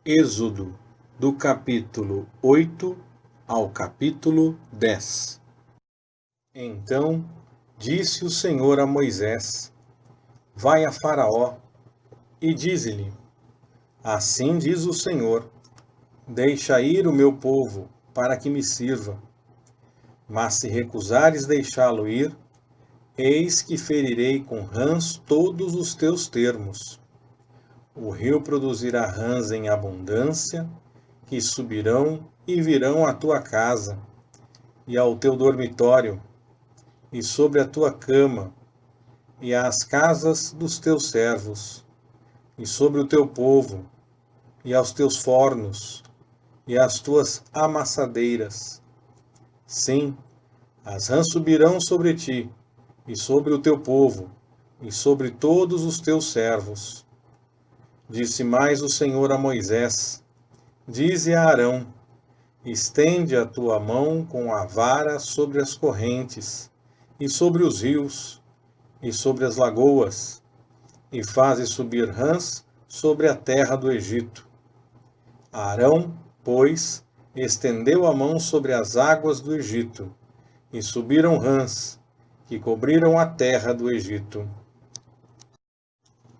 Êxodo, do capítulo 8 ao capítulo 10. Então disse o Senhor a Moisés: Vai a Faraó e dize-lhe: Assim diz o Senhor: Deixa ir o meu povo, para que me sirva. Mas se recusares deixá-lo ir, eis que ferirei com rãs todos os teus termos. O rio produzirá rãs em abundância, que subirão e virão à tua casa, e ao teu dormitório, e sobre a tua cama, e às casas dos teus servos, e sobre o teu povo, e aos teus fornos, e às tuas amassadeiras. Sim, as rãs subirão sobre ti, e sobre o teu povo, e sobre todos os teus servos. Disse mais o Senhor a Moisés: Dize a Arão: Estende a tua mão com a vara sobre as correntes, e sobre os rios, e sobre as lagoas, e faze subir rãs sobre a terra do Egito. Arão, pois, estendeu a mão sobre as águas do Egito, e subiram rãs, que cobriram a terra do Egito.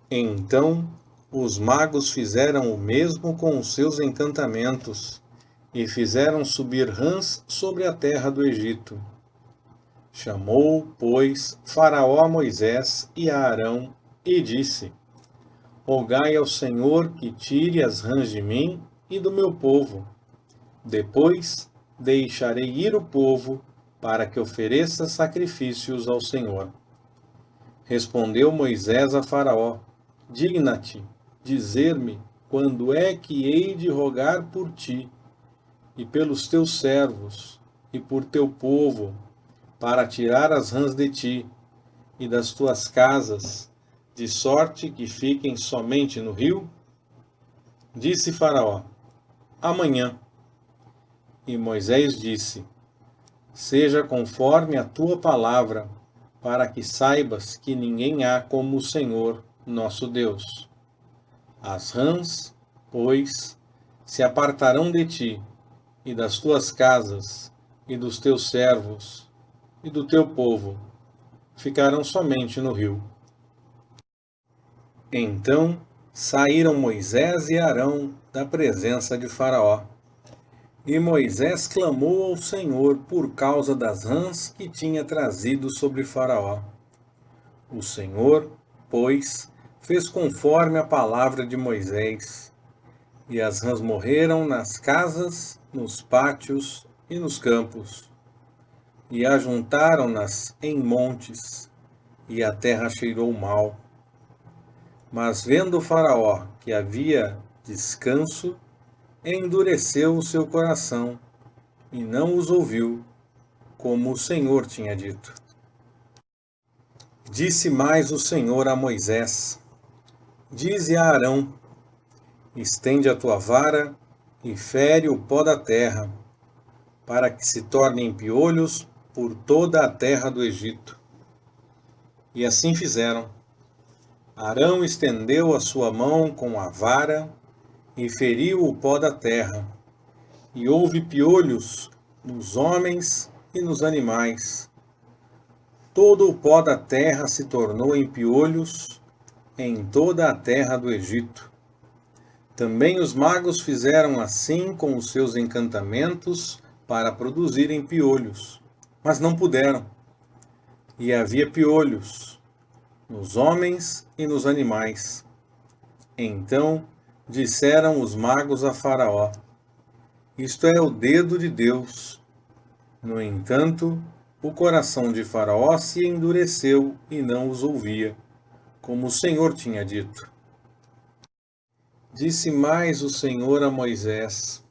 Então os magos fizeram o mesmo com os seus encantamentos, e fizeram subir rãs sobre a terra do Egito. Chamou, pois, Faraó a Moisés e a Arão, e disse: Rogai ao Senhor que tire as rãs de mim e do meu povo. Depois deixarei ir o povo, para que ofereça sacrifícios ao Senhor. Respondeu Moisés a Faraó: Digna-te dizer-me quando é que hei de rogar por ti, e pelos teus servos, e por teu povo, para tirar as rãs de ti e das tuas casas, de sorte que fiquem somente no rio? Disse Faraó: Amanhã. E Moisés disse: Seja conforme a tua palavra, para que saibas que ninguém há como o Senhor, nosso Deus. As rãs, pois, se apartarão de ti, e das tuas casas, e dos teus servos, e do teu povo, ficarão somente no rio. Então saíram Moisés e Arão da presença de Faraó. E Moisés clamou ao Senhor por causa das rãs que tinha trazido sobre Faraó. O Senhor, pois, fez conforme a palavra de Moisés, e as rãs morreram nas casas, nos pátios e nos campos, e ajuntaram-nas em montes, e a terra cheirou mal. Mas vendo Faraó que havia descanso, endureceu o seu coração, e não os ouviu, como o Senhor tinha dito. Disse mais o Senhor a Moisés: Dize a Arão: Estende a tua vara e fere o pó da terra, para que se tornem piolhos por toda a terra do Egito. E assim fizeram. Arão estendeu a sua mão com a vara e feriu o pó da terra, e houve piolhos nos homens e nos animais. Todo o pó da terra se tornou em piolhos em toda a terra do Egito. Também os magos fizeram assim com os seus encantamentos para produzirem piolhos, mas não puderam. E havia piolhos nos homens e nos animais. Então disseram os magos a Faraó: Isto é o dedo de Deus. No entanto, o coração de Faraó se endureceu e não os ouvia, como o Senhor tinha dito. Disse mais o Senhor a Moisés: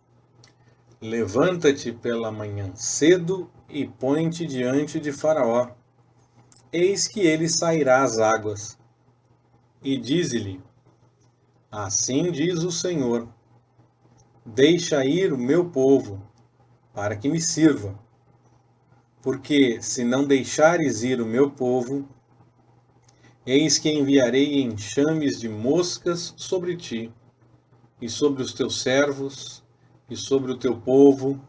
Levanta-te pela manhã cedo e põe-te diante de Faraó. Eis que ele sairá às águas. E dize-lhe: Assim diz o Senhor: Deixa ir o meu povo, para que me sirva. Porque se não deixares ir o meu povo, eis que enviarei enxames de moscas sobre ti, e sobre os teus servos, e sobre o teu povo,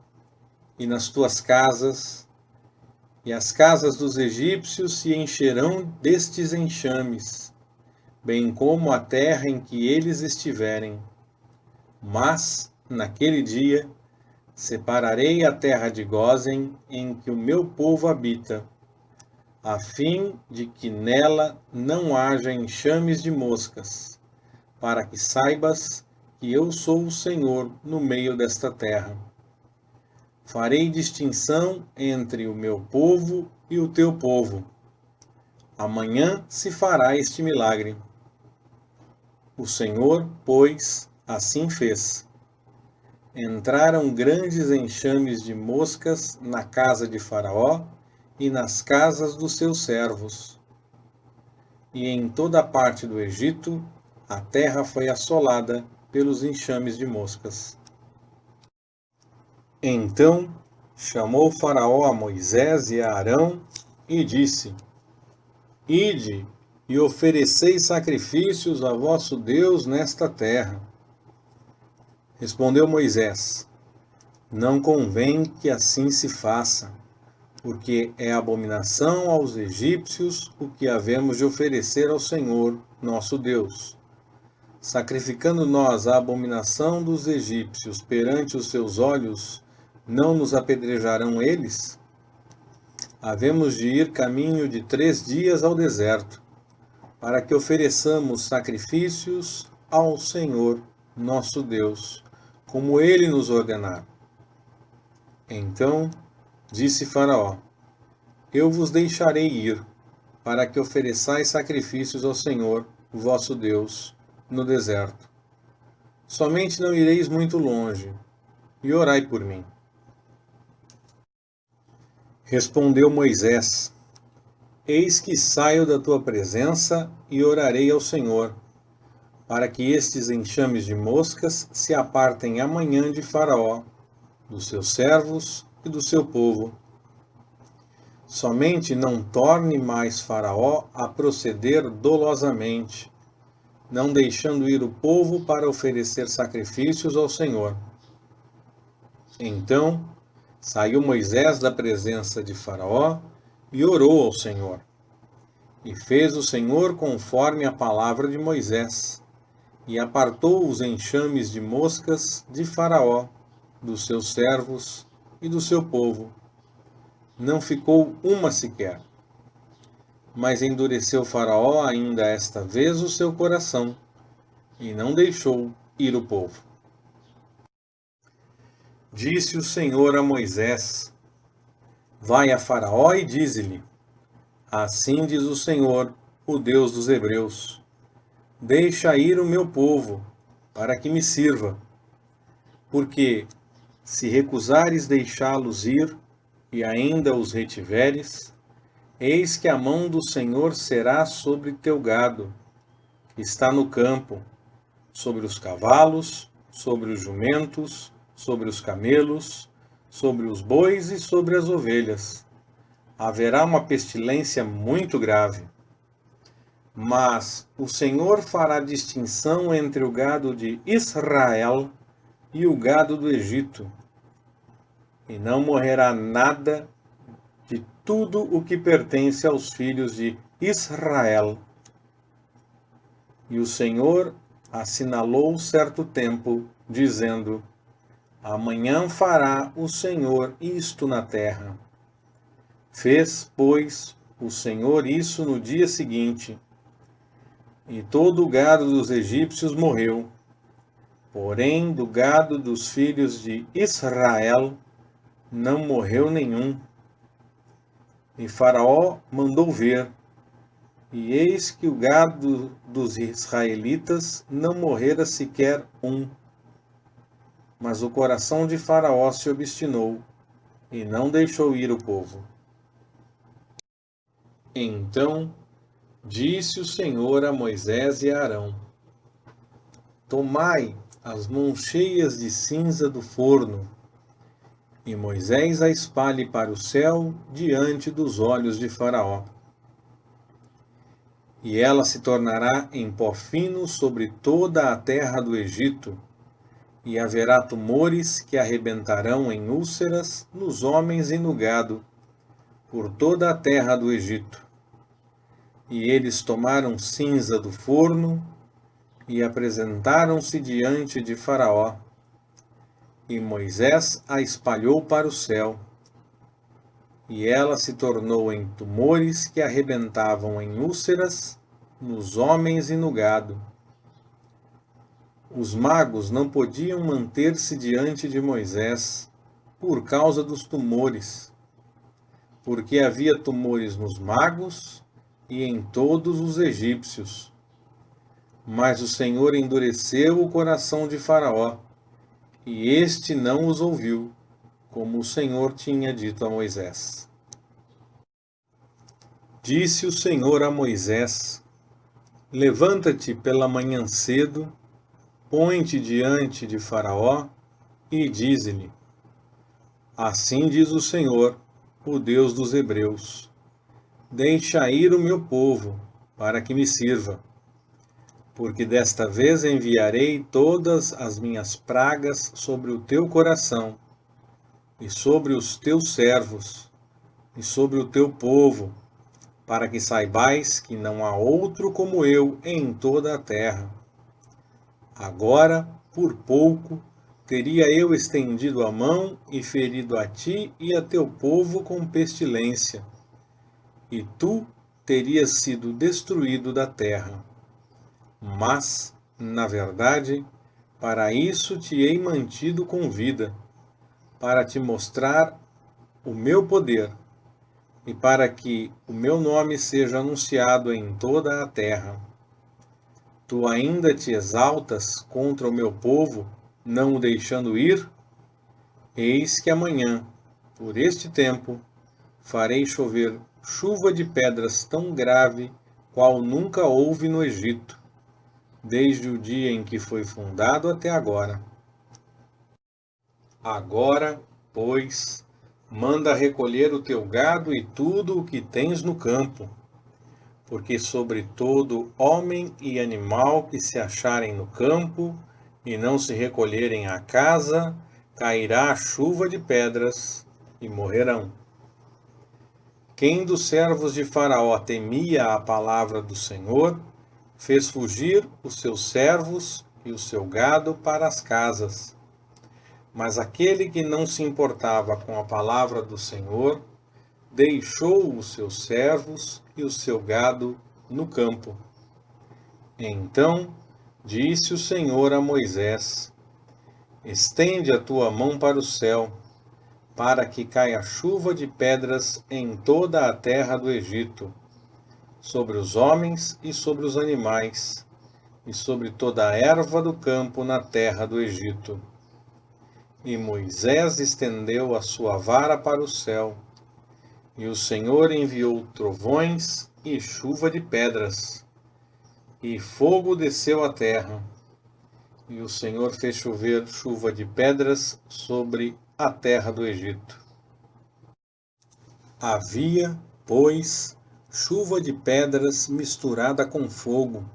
e nas tuas casas, e as casas dos egípcios se encherão destes enxames, bem como a terra em que eles estiverem. Mas, naquele dia, separarei a terra de Gósen, em que o meu povo habita, a fim de que nela não haja enxames de moscas, para que saibas que eu sou o Senhor no meio desta terra. Farei distinção entre o meu povo e o teu povo. Amanhã se fará este milagre. O Senhor, pois, assim fez. Entraram grandes enxames de moscas na casa de Faraó e nas casas dos seus servos. E em toda a parte do Egito, a terra foi assolada pelos enxames de moscas. Então chamou Faraó a Moisés e a Arão e disse: Ide e ofereceis sacrifícios a vosso Deus nesta terra. Respondeu Moisés: Não convém que assim se faça, porque é abominação aos egípcios o que havemos de oferecer ao Senhor, nosso Deus. Sacrificando nós a abominação dos egípcios perante os seus olhos, não nos apedrejarão eles? Havemos de ir caminho de 3 dias ao deserto, para que ofereçamos sacrifícios ao Senhor, nosso Deus, como ele nos ordenar. Então disse Faraó: Eu vos deixarei ir, para que ofereçais sacrifícios ao Senhor, vosso Deus, no deserto. Somente não ireis muito longe, e orai por mim. Respondeu Moisés: Eis que saio da tua presença e orarei ao Senhor, para que estes enxames de moscas se apartem amanhã de Faraó, dos seus servos e do seu povo. Somente não torne mais Faraó a proceder dolosamente, não deixando ir o povo para oferecer sacrifícios ao Senhor. Então saiu Moisés da presença de Faraó e orou ao Senhor. E fez o Senhor conforme a palavra de Moisés, e apartou os enxames de moscas de Faraó, dos seus servos e do seu povo. Não ficou uma sequer. Mas endureceu Faraó ainda esta vez o seu coração, e não deixou ir o povo. Disse o Senhor a Moisés: Vai a Faraó e dize-lhe: Assim diz o Senhor, o Deus dos Hebreus: Deixa ir o meu povo, para que me sirva. Porque, se recusares deixá-los ir, e ainda os retiveres, eis que a mão do Senhor será sobre teu gado, que está no campo, sobre os cavalos, sobre os jumentos, sobre os camelos, sobre os bois e sobre as ovelhas. Haverá uma pestilência muito grave. Mas o Senhor fará distinção entre o gado de Israel e o gado do Egito, e não morrerá nada de tudo o que pertence aos filhos de Israel. E o Senhor assinalou certo tempo, dizendo: Amanhã fará o Senhor isto na terra. Fez, pois, o Senhor isso no dia seguinte, e todo o gado dos egípcios morreu. Porém, do gado dos filhos de Israel não morreu nenhum. E Faraó mandou ver, e eis que o gado dos israelitas não morrera sequer um. Mas o coração de Faraó se obstinou, e não deixou ir o povo. Então disse o Senhor a Moisés e a Arão: Tomai as mãos cheias de cinza do forno, e Moisés a espalhe para o céu diante dos olhos de Faraó. E ela se tornará em pó fino sobre toda a terra do Egito, e haverá tumores que arrebentarão em úlceras nos homens e no gado, por toda a terra do Egito. E eles tomaram cinza do forno e apresentaram-se diante de Faraó. E Moisés a espalhou para o céu, e ela se tornou em tumores que arrebentavam em úlceras nos homens e no gado. Os magos não podiam manter-se diante de Moisés por causa dos tumores, porque havia tumores nos magos e em todos os egípcios. Mas o Senhor endureceu o coração de Faraó, e este não os ouviu, como o Senhor tinha dito a Moisés. Disse o Senhor a Moisés: Levanta-te pela manhã cedo, põe-te diante de Faraó e dize-lhe: Assim diz o Senhor, o Deus dos Hebreus: Deixa ir o meu povo, para que me sirva. Porque desta vez enviarei todas as minhas pragas sobre o teu coração, e sobre os teus servos, e sobre o teu povo, para que saibais que não há outro como eu em toda a terra. Agora, por pouco, teria eu estendido a mão e ferido a ti e a teu povo com pestilência, e tu terias sido destruído da terra. Mas, na verdade, para isso te hei mantido com vida, para te mostrar o meu poder, e para que o meu nome seja anunciado em toda a terra. Tu ainda te exaltas contra o meu povo, não o deixando ir? Eis que amanhã, por este tempo, farei chover chuva de pedras tão grave qual nunca houve no Egito, desde o dia em que foi fundado até agora. Agora, pois, manda recolher o teu gado e tudo o que tens no campo, porque sobre todo homem e animal que se acharem no campo e não se recolherem à casa, cairá a chuva de pedras e morrerão. Quem dos servos de Faraó temia a palavra do Senhor, fez fugir os seus servos e o seu gado para as casas. Mas aquele que não se importava com a palavra do Senhor, deixou os seus servos e o seu gado no campo. Então disse o Senhor a Moisés: Estende a tua mão para o céu, para que caia chuva de pedras em toda a terra do Egito, sobre os homens e sobre os animais, e sobre toda a erva do campo na terra do Egito. E Moisés estendeu a sua vara para o céu, e o Senhor enviou trovões e chuva de pedras, e fogo desceu à terra, e o Senhor fez chover chuva de pedras sobre a terra do Egito. Havia, pois, chuva de pedras misturada com fogo,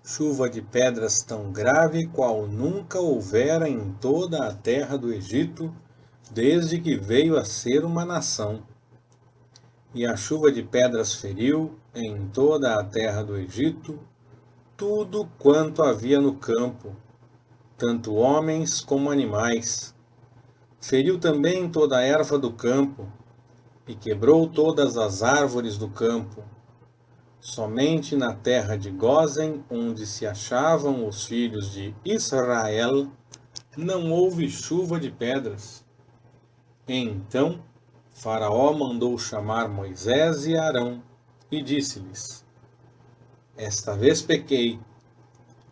chuva de pedras tão grave qual nunca houvera em toda a terra do Egito, desde que veio a ser uma nação. E a chuva de pedras feriu, em toda a terra do Egito, tudo quanto havia no campo, tanto homens como animais. Feriu também toda a erva do campo, e quebrou todas as árvores do campo. Somente na terra de Gósen, onde se achavam os filhos de Israel, não houve chuva de pedras. Então Faraó mandou chamar Moisés e Arão e disse-lhes: Esta vez pequei,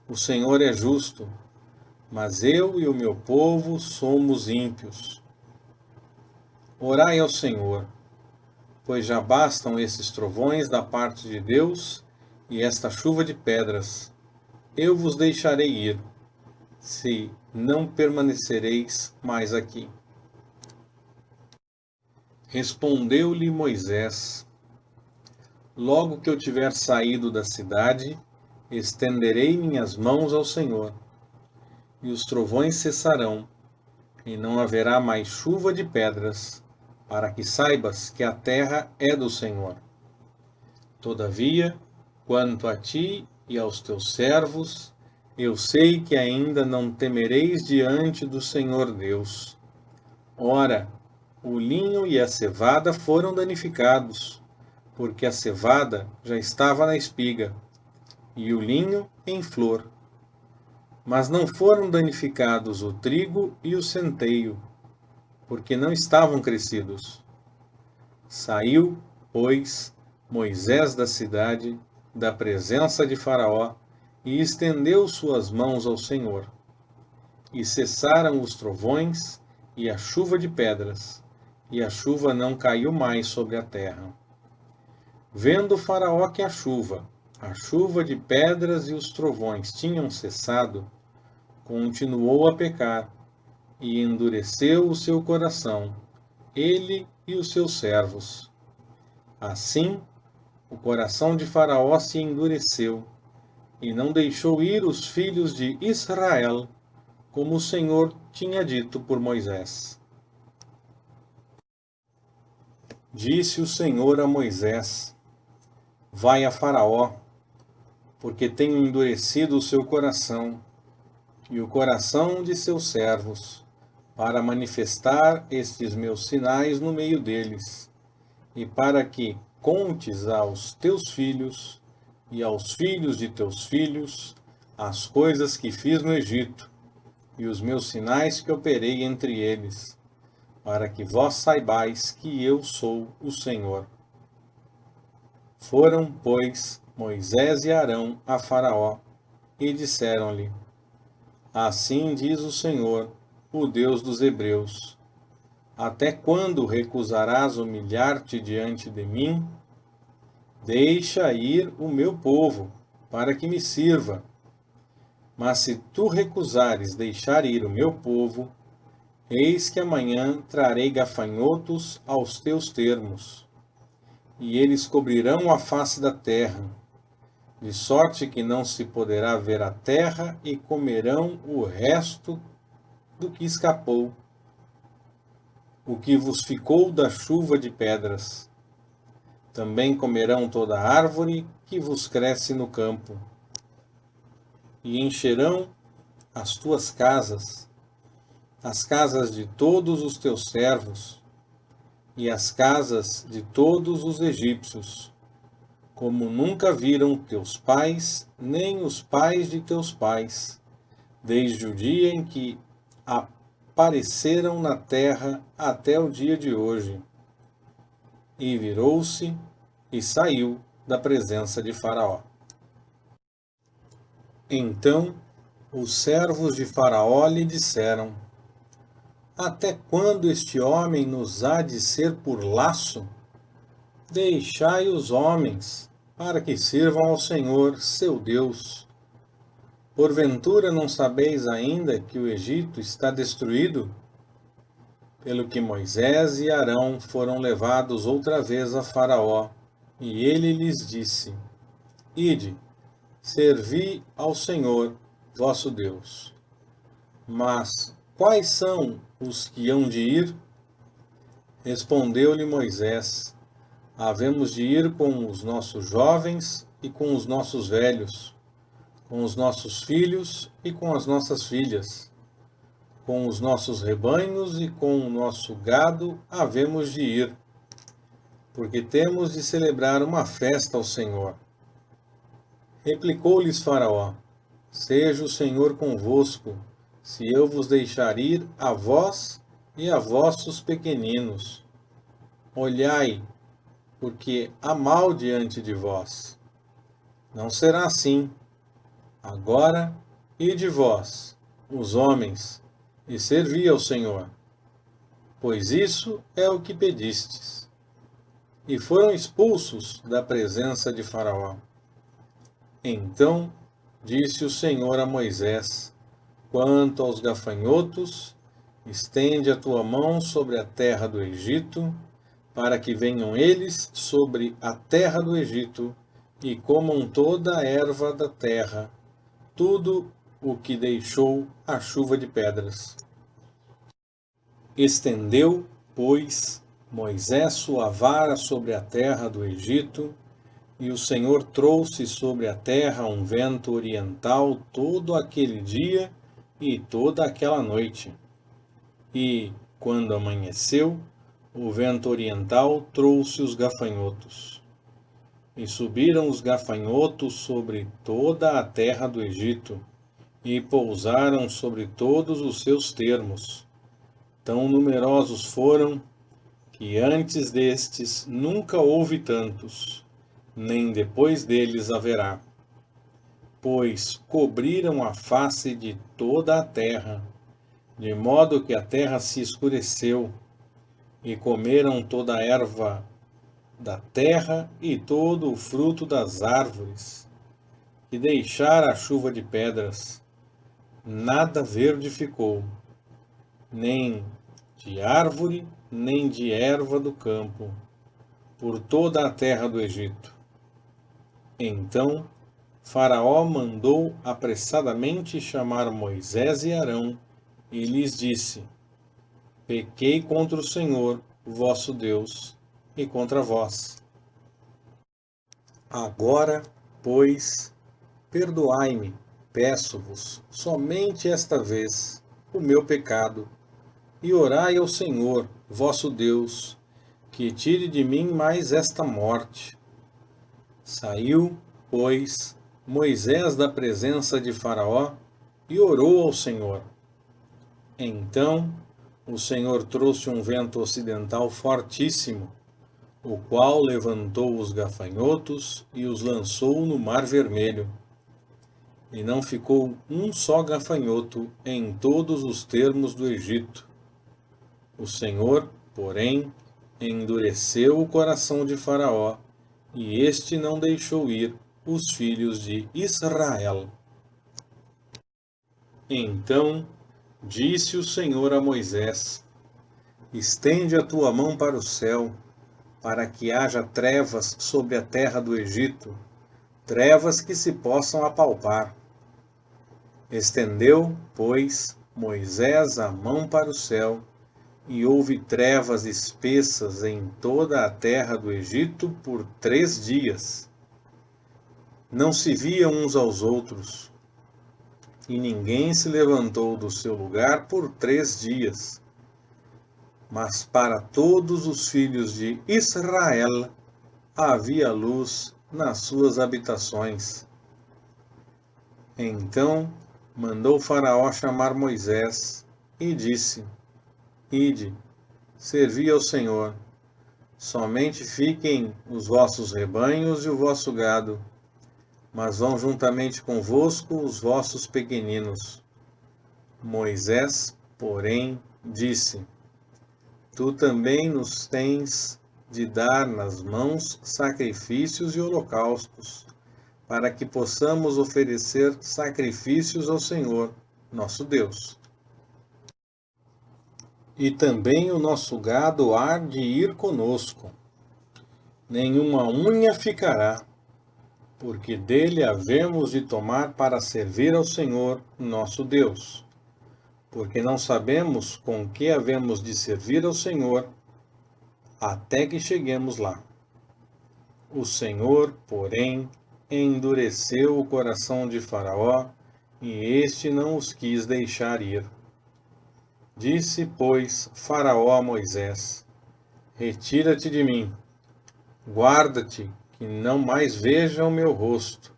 o Senhor é justo, mas eu e o meu povo somos ímpios. Orai ao Senhor, pois já bastam esses trovões da parte de Deus e esta chuva de pedras. Eu vos deixarei ir, se não permanecereis mais aqui. Respondeu-lhe Moisés: Logo que eu tiver saído da cidade, estenderei minhas mãos ao Senhor, e os trovões cessarão, e não haverá mais chuva de pedras, para que saibas que a terra é do Senhor. Todavia, quanto a ti e aos teus servos, eu sei que ainda não temereis diante do Senhor Deus. Ora, o linho e a cevada foram danificados, porque a cevada já estava na espiga, e o linho em flor. Mas não foram danificados o trigo e o centeio, porque não estavam crescidos. Saiu, pois, Moisés da cidade, da presença de Faraó, e estendeu suas mãos ao Senhor. E cessaram os trovões e a chuva de pedras, e a chuva não caiu mais sobre a terra. Vendo Faraó que a chuva de pedras e os trovões tinham cessado, continuou a pecar, e endureceu o seu coração, ele e os seus servos. Assim, o coração de Faraó se endureceu, e não deixou ir os filhos de Israel, como o Senhor tinha dito por Moisés. Disse o Senhor a Moisés: Vai a Faraó, porque tenho endurecido o seu coração e o coração de seus servos, para manifestar estes meus sinais no meio deles, e para que contes aos teus filhos e aos filhos de teus filhos as coisas que fiz no Egito e os meus sinais que operei entre eles, para que vós saibais que eu sou o Senhor. Foram, pois, Moisés e Arão a Faraó e disseram-lhe: Assim diz o Senhor, o Deus dos Hebreus: Até quando recusarás humilhar-te diante de mim? Deixa ir o meu povo, para que me sirva. Mas se tu recusares deixar ir o meu povo, eis que amanhã trarei gafanhotos aos teus termos, e eles cobrirão a face da terra, de sorte que não se poderá ver a terra, e comerão o resto do que escapou, o que vos ficou da chuva de pedras. Também comerão toda árvore que vos cresce no campo, e encherão as tuas casas, as casas de todos os teus servos, e as casas de todos os egípcios, como nunca viram teus pais, nem os pais de teus pais, desde o dia em que apareceram na terra até o dia de hoje. E virou-se e saiu da presença de Faraó. Então os servos de Faraó lhe disseram: Até quando este homem nos há de ser por laço? Deixai os homens, para que sirvam ao Senhor, seu Deus. Porventura não sabeis ainda que o Egito está destruído? Pelo que Moisés e Arão foram levados outra vez a Faraó, e ele lhes disse: Ide, servi ao Senhor, vosso Deus. Mas quais são os que hão de ir? Respondeu-lhe Moisés: Havemos de ir com os nossos jovens e com os nossos velhos, com os nossos filhos e com as nossas filhas, com os nossos rebanhos e com o nosso gado havemos de ir, porque temos de celebrar uma festa ao Senhor. Replicou-lhes Faraó: Seja o Senhor convosco, se eu vos deixar ir a vós e a vossos pequeninos. Olhai, porque há mal diante de vós. Não será assim. Agora, ide vós, os homens, e servi ao Senhor, pois isso é o que pedistes. E foram expulsos da presença de Faraó. Então disse o Senhor a Moisés: Quanto aos gafanhotos, estende a tua mão sobre a terra do Egito, para que venham eles sobre a terra do Egito e comam toda a erva da terra, tudo o que deixou a chuva de pedras. Estendeu, pois, Moisés sua vara sobre a terra do Egito, e o Senhor trouxe sobre a terra um vento oriental todo aquele dia e toda aquela noite. E, quando amanheceu, o vento oriental trouxe os gafanhotos. E subiram os gafanhotos sobre toda a terra do Egito, e pousaram sobre todos os seus termos. Tão numerosos foram, que antes destes nunca houve tantos, nem depois deles haverá. Pois cobriram a face de toda a terra, de modo que a terra se escureceu, e comeram toda a erva da terra e todo o fruto das árvores, e deixara a chuva de pedras. Nada verde ficou, nem de árvore, nem de erva do campo, por toda a terra do Egito. Então Faraó mandou apressadamente chamar Moisés e Arão, e lhes disse: Pequei contra o Senhor, vosso Deus, e contra vós. Agora, pois, perdoai-me, peço-vos, somente esta vez, o meu pecado, e orai ao Senhor, vosso Deus, que tire de mim mais esta morte. Saiu, pois, Moisés da presença de Faraó e orou ao Senhor. Então o Senhor trouxe um vento ocidental fortíssimo, o qual levantou os gafanhotos e os lançou no Mar Vermelho. E não ficou um só gafanhoto em todos os termos do Egito. O Senhor, porém, endureceu o coração de Faraó, e este não deixou ir os filhos de Israel. Então disse o Senhor a Moisés: Estende a tua mão para o céu, para que haja trevas sobre a terra do Egito, trevas que se possam apalpar. Estendeu, pois, Moisés a mão para o céu, e houve trevas espessas em toda a terra do Egito por 3 dias. Não se viam uns aos outros, e ninguém se levantou do seu lugar por 3 dias. Mas para todos os filhos de Israel havia luz nas suas habitações. Então mandou Faraó chamar Moisés e disse: Ide, servi ao Senhor. Somente fiquem os vossos rebanhos e o vosso gado, mas vão juntamente convosco os vossos pequeninos. Moisés, porém, disse: Tu também nos tens de dar nas mãos sacrifícios e holocaustos, para que possamos oferecer sacrifícios ao Senhor, nosso Deus. E também o nosso gado há de ir conosco. Nenhuma unha ficará, porque dele havemos de tomar para servir ao Senhor, nosso Deus. Porque não sabemos com que havemos de servir ao Senhor, até que cheguemos lá. O Senhor, porém, endureceu o coração de Faraó, e este não os quis deixar ir. Disse, pois, Faraó a Moisés: Retira-te de mim, guarda-te, que não mais veja o meu rosto,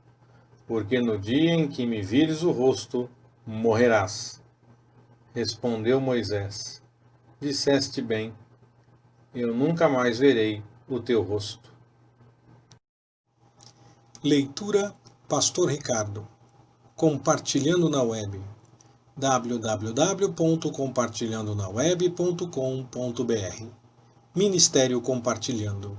porque no dia em que me vires o rosto, morrerás. Respondeu Moisés: Disseste bem, eu nunca mais verei o teu rosto. Leitura Pastor Ricardo. Compartilhando na web. www.compartilhandonaweb.com.br Ministério Compartilhando.